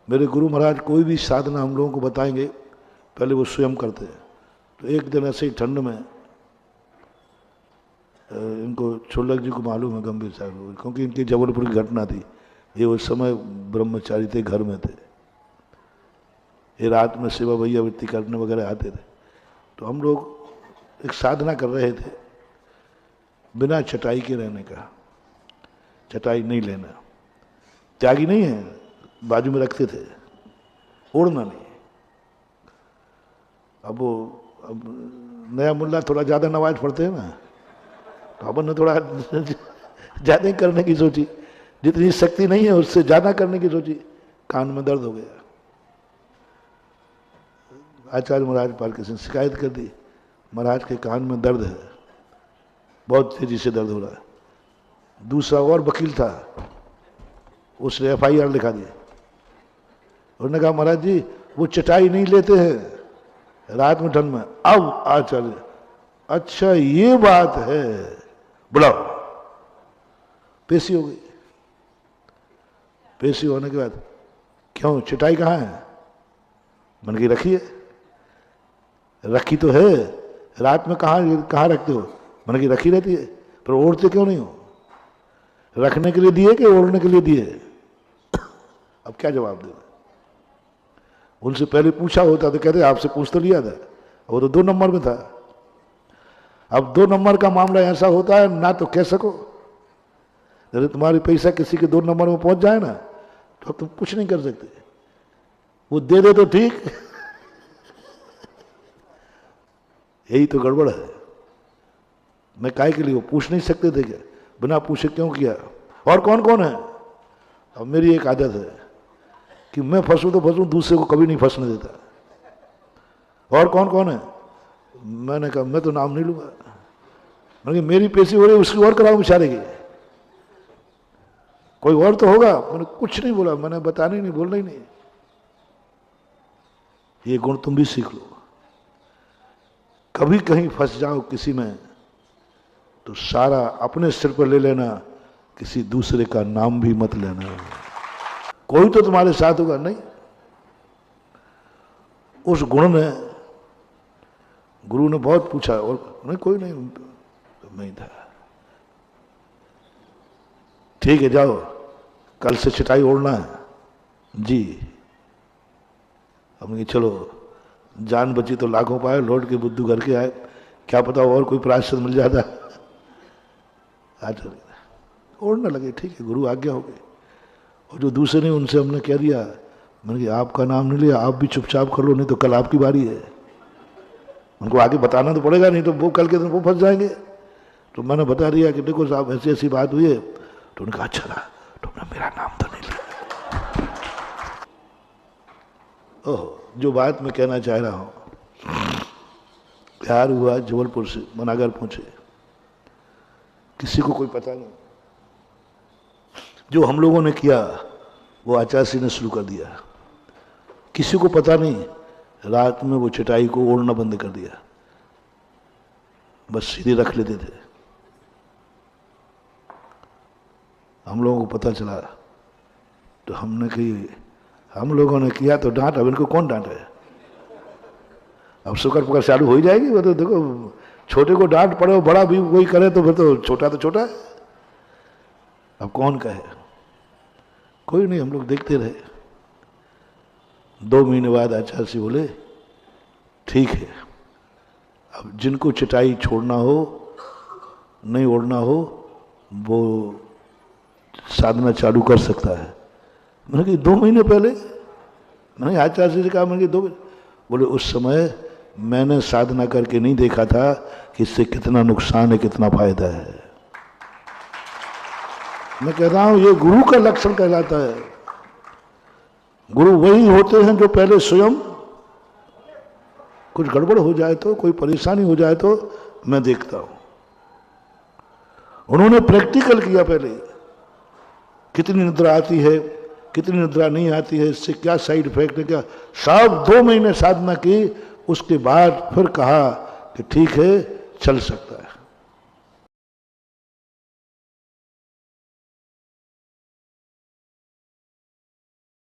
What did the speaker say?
मेरे गुरु महाराज कोई भी साधना हम लोगों को बताएंगे पहले वो स्वयं करते हैं। तो एक दिन ऐसे ही ठंड में इनको छोलक जी को मालूम है गंभीर साहब, क्योंकि इनकी जबलपुर की घटना थी। ये उस समय ब्रह्मचारी थे, घर में थे। ये रात में सेवा भैया वृत्ति करने वगैरह आते थे। तो हम लोग एक साधना कर रहे थे बिना चटाई के रहने का, चटाई नहीं लेना। त्यागी नहीं है, बाजू में रखते थे, ओढ़ना नहीं। अब नया मुल्ला थोड़ा ज़्यादा नमाज पढ़ते हैं ना, तो अपन ने थोड़ा ज़्यादा ही करने की सोची, जितनी शक्ति नहीं है उससे ज़्यादा करने की सोची। कान में दर्द हो गया। आचार्य महाराज पाल किसी ने शिकायत कर दी, महाराज के कान में दर्द है, बहुत तेजी से दर्द हो रहा है। दूसरा और वकील था, उसने FIR लिखा दी। उन्होंने कहा महाराज जी वो चटाई नहीं लेते हैं रात में ठंड में। अब आचार्य, अच्छा ये बात है, बुलाओ। पेशी हो गई। पेशी होने के बाद क्यों चटाई कहाँ है? मैंने कहा रखी है। रखी तो है, रात में कहाँ रखते हो? मैंने कहा रखी रहती है, पर ओढ़ते क्यों नहीं हो? रखने के लिए दिए कि ओढ़ने के लिए दिए? अब क्या जवाब दे? उनसे पहले पूछा होता तो कहते आपसे पूछ तो लिया था, वो तो 2 नंबर में था। अब 2 नंबर का मामला ऐसा होता है ना, तो कह सको। यदि तुम्हारी पैसा किसी के 2 नंबर में पहुंच जाए ना, तो अब तुम कुछ नहीं कर सकते। वो दे दे तो ठीक, यही तो गड़बड़ है। मैं काहे के लिए, वो पूछ नहीं सकते थे क्या? बिना पूछे क्यों किया? और कौन कौन है? अब मेरी एक आदत है कि मैं फंसूं तो फंसूं, दूसरे को कभी नहीं फंसने देता। और कौन कौन है? मैंने कहा मैं तो नाम नहीं लूंगा। मैंने मेरी पेशी हो रही, उसकी और कराओ बेचारे की। कोई और तो होगा। मैंने कुछ नहीं बोला, मैंने बताने नहीं, बोलना ही नहीं। ये गुण तुम भी सीख लो। कभी कहीं फंस जाओ किसी में, तो सारा अपने सिर पर ले लेना, किसी दूसरे का नाम भी मत लेना। कोई तो तुम्हारे साथ होगा। नहीं, उस गुण ने, गुरु ने बहुत पूछा और नहीं, कोई नहीं था। ठीक है जाओ, कल से चटाई ओढ़ना है जी। हमने चलो, जान बची तो लाखों पाए, लौट के बुद्धू घर के आए। क्या पता और कोई प्रायश्चित मिल जाता। आज ओढ़ने लगे, ठीक है, गुरु आज्ञा हो गई। और जो दूसरे ने, उनसे हमने कह दिया, मैंने कहा आपका नाम नहीं लिया, आप भी चुपचाप कर लो, नहीं तो कल आपकी बारी है। उनको आगे बताना तो पड़ेगा, नहीं तो वो कल के दिन वो फंस जाएंगे। तो मैंने बता दिया कि देखो साहब ऐसी ऐसी बात हुई है। तो उन्होंने कहा अच्छा था, तुमने मेरा नाम तो नहीं लिया। ओह, जो बात मैं कहना चाह रहा हूं, प्यार हुआ जबलपुर से मनागर पहुंचे, किसी को कोई पता नहीं। जो हम लोगों ने किया वो आचार्य ने शुरू कर दिया। किसी को पता नहीं, रात में वो चटाई को ओढ़ना बंद कर दिया, बस सीधे रख लेते थे। हम लोगों को पता चला तो हमने कही, हम लोगों ने किया तो डांट, अब इनको कौन डांटे? अब शुक्र पकड़ चालू हो ही जाएगी। वो तो देखो, छोटे को डांट पड़े, बड़ा भी कोई करे तो फिर तो छोटा है। अब कौन कहे? कोई नहीं, हम लोग देखते रहे। 2 महीने बाद आचार्य से बोले ठीक है, अब जिनको चटाई छोड़ना हो, नहीं ओढ़ना हो, वो साधना चालू कर सकता है। मैंने कहा 2 महीने पहले? मैंने आचार्य से कहा, मैंने 2 महीने। बोले उस समय मैंने साधना करके नहीं देखा था कि इससे कितना नुकसान है, कितना फायदा है। मैं कह रहा हूं ये गुरु का लक्षण कहलाता है। गुरु वही होते हैं जो पहले स्वयं कुछ गड़बड़ हो जाए तो, कोई परेशानी हो जाए तो मैं देखता हूं। उन्होंने प्रैक्टिकल किया पहले, कितनी निद्रा आती है, कितनी निद्रा नहीं आती है, इससे क्या साइड इफेक्ट है, क्या सब 2 महीने साधना की। उसके बाद फिर कहा कि ठीक है, चल सकता है।